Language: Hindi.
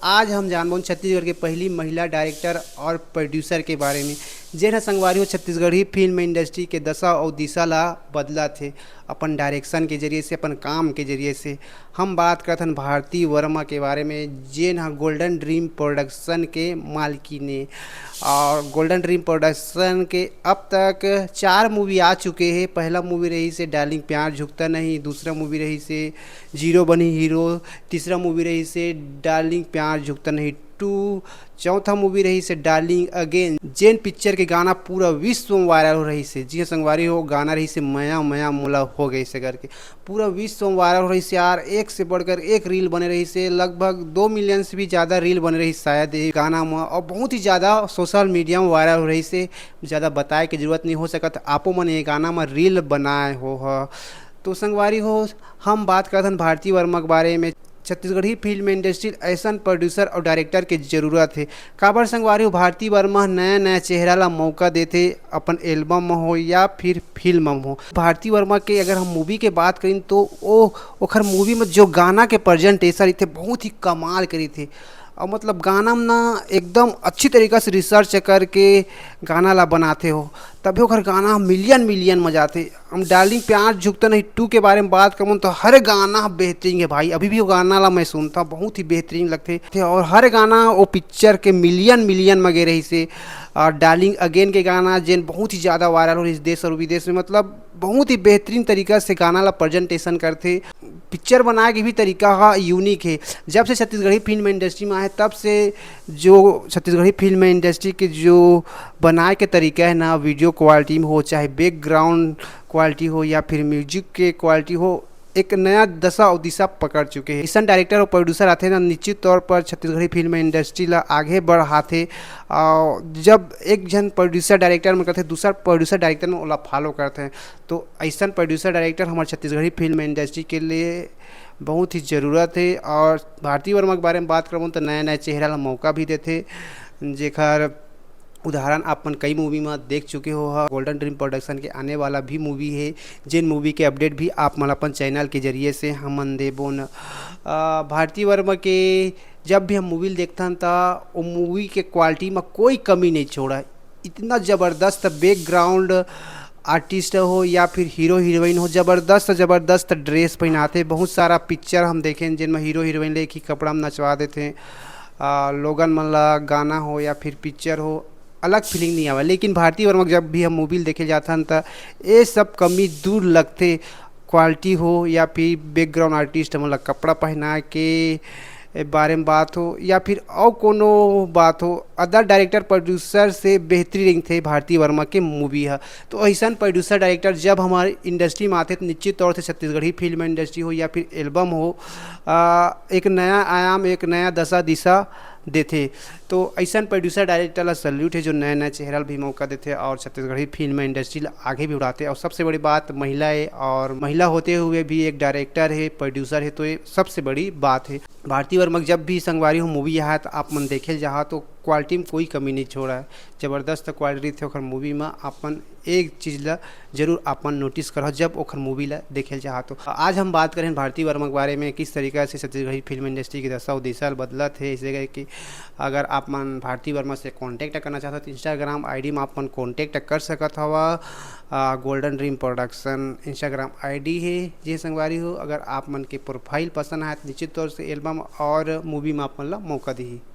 आज हम जानबोन छत्तीसगढ़ के पहली महिला डायरेक्टर और प्रोड्यूसर के बारे में जेन संगवारी हो छत्तीसगढ़ी फिल्म इंडस्ट्री के दशा और दिशा ला बदला थे अपन डायरेक्शन के जरिए से अपन काम के जरिए से। हम बात करथन भारती वर्मा के बारे में जेन हा गोल्डन ड्रीम प्रोडक्शन के मालकी ने। और गोल्डन ड्रीम प्रोडक्शन के अब तक 4 मूवी आ चुके हैं। पहला मूवी रही से डार्लिंग प्यार झुकता नहीं, दूसरा मूवी रही से जीरो बनी हीरो, तीसरा मूवी रही से डार्लिंग प्यार झुकता नहीं 2, चौथा मूवी रही से डार्लिंग अगेन जेन पिक्चर के गाना पूरा विश्व में वायरल हो रही से। जी हाँ संगवारी हो, गाना रही से मया मया मोला हो गई से करके पूरा विश्व में वायरल हो रही से यार। एक से बढ़कर एक रील बने रही से, लगभग 2 मिलियन से भी ज़्यादा रील बन रही शायद ये गाना में, और बहुत ही ज़्यादा सोशल मीडिया में वायरल हो रही से। ज़्यादा बताए की जरूरत नहीं हो सकता, आपो मन ये गाना में रील बनाए हो। तो संगवारी हो, हम बात करते भारती वर्मा के बारे में। छत्तीसगढ़ी फिल्म इंडस्ट्री ऐसा प्रोड्यूसर और डायरेक्टर के जरूरत है। काबर संगवारी हो, भारती वर्मा नया नया चेहरा ला मौका देते अपन एल्बम में हो या फिर फिल्म में हो। भारती वर्मा के अगर हम मूवी के बात करें तो ओखर मूवी में जो गाना के प्रेजेंटेशन थे बहुत ही कमाल करी थे। और मतलब गाना में ना एकदम अच्छी तरीक़ा से रिसर्च करके गाना ला बनाते हो, तभी ओखर गाना मिलियन में जाते। हम डार्लिंग प्यार झुकता नहीं 2 के बारे में बात करूँ तो हर गाना बेहतरीन है भाई। अभी भी वो गाना ला मैं सुनता बहुत ही बेहतरीन लगते थे, और हर गाना वो पिक्चर के मिलियन में गे रही से। और डार्लिंग अगेन के गाना जेन बहुत ही ज़्यादा वायरल हो रही देश और विदेश में, मतलब बहुत ही बेहतरीन तरीक़ा से गाना ला प्रेजेंटेशन करते। पिक्चर बनाए के भी तरीका यूनिक है। जब से छत्तीसगढ़ी फिल्म इंडस्ट्री में आए तब से जो छत्तीसगढ़ी फिल्म इंडस्ट्री के जो बनाए के तरीका है ना, वीडियो क्वालिटी में हो चाहे बैकग्राउंड क्वालिटी हो या फिर म्यूजिक के क्वालिटी हो, एक नया दशा और दिशा पकड़ चुके हैं। ऐसा डायरेक्टर और प्रोड्यूसर आते ना निश्चित तौर पर छत्तीसगढ़ी फिल्म इंडस्ट्री ला आगे बढ़ाते। और जब एक जन प्रोड्यूसर डायरेक्टर में करते दूसरा प्रोड्यूसर डायरेक्टर में ओला फॉलो करते हैं, तो ऐसा प्रोड्यूसर डायरेक्टर हमारे छत्तीसगढ़ी फिल्म इंडस्ट्री के लिए बहुत ही ज़रूरत है। और भारती वर्मा के बारे में बात करूँ तो नया नया चेहरा ला मौका भी देते, जेखर उदाहरण अपन कई मूवी में देख चुके हो। गोल्डन ड्रीम प्रोडक्शन के आने वाला भी मूवी है, जिन मूवी के अपडेट भी आप मन अपन चैनल के जरिए से हमन देबो न। भारती वर्मा के जब भी हम मूवी देखते तो वो मूवी के क्वालिटी में कोई कमी नहीं छोड़ा। इतना ज़बरदस्त बैकग्राउंड आर्टिस्ट हो या फिर हीरो हीरोइन हो, ज़बरदस्त ड्रेस पहनाते। बहुत सारा पिक्चर हम देखें जिनमें हीरो हीरोइन ले की कपड़ा में नचवा देते। लोगन मन ला गाना हो या फिर पिक्चर हो, अलग फीलिंग नहीं आवा। लेकिन भारती वर्मा जब भी हम मूवी देखे जाते हैं तो ये सब कमी दूर लगते। क्वालिटी हो या फिर बैकग्राउंड आर्टिस्ट मतलब कपड़ा पहना के बारे में बात हो या फिर और कोनो बात हो, अदर डायरेक्टर प्रोड्यूसर से बेहतरीन थे भारती वर्मा के मूवी है। तो ऐसा प्रोड्यूसर डायरेक्टर जब हमारे इंडस्ट्री में आते तो निश्चित तौर से छत्तीसगढ़ी फिल्म इंडस्ट्री हो या फिर एल्बम हो, एक नया आयाम एक नया दशा दिशा देते। तो ऐसा प्रोड्यूसर डायरेक्टर ला सल्यूट है जो नया नया चेहरा भी मौका देते और छत्तीसगढ़ी फिल्म इंडस्ट्री आगे भी बढ़ाते। और सबसे बड़ी बात महिला है, और महिला होते हुए भी एक डायरेक्टर है प्रोड्यूसर है, तो ये सबसे बड़ी बात है। भारती वर्मा जब भी संगवारी हो मूवी यहाँ तो आप मन देखे जहाँ तो क्वालिटी में कोई कमी नहीं छोड़ा है। ज़बरदस्त क्वालिटी थे ओखर मूवी में। अपन एक चीज़ ला जरूर अपन नोटिस करो जब ओखर मूवी ला देखे जहाँ तो। आज हम बात करें भारती वर्मा के बारे में, किस तरीक़े से छत्तीसगढ़ी फिल्म इंडस्ट्री की दशा और दिशा बदला थे। इस जगह कि अगर आप मन भारती वर्मा से कांटेक्ट करना चाहते तो इंस्टाग्राम आईडी में आप मन कांटेक्ट कर सकत हवा। Golden dream production Instagram ID है जी संगवारी हो। अगर आप मन के प्रोफाइल पसंद आए तो निश्चित तौर से एल्बम और मूवी में आप मन ला मौका दी।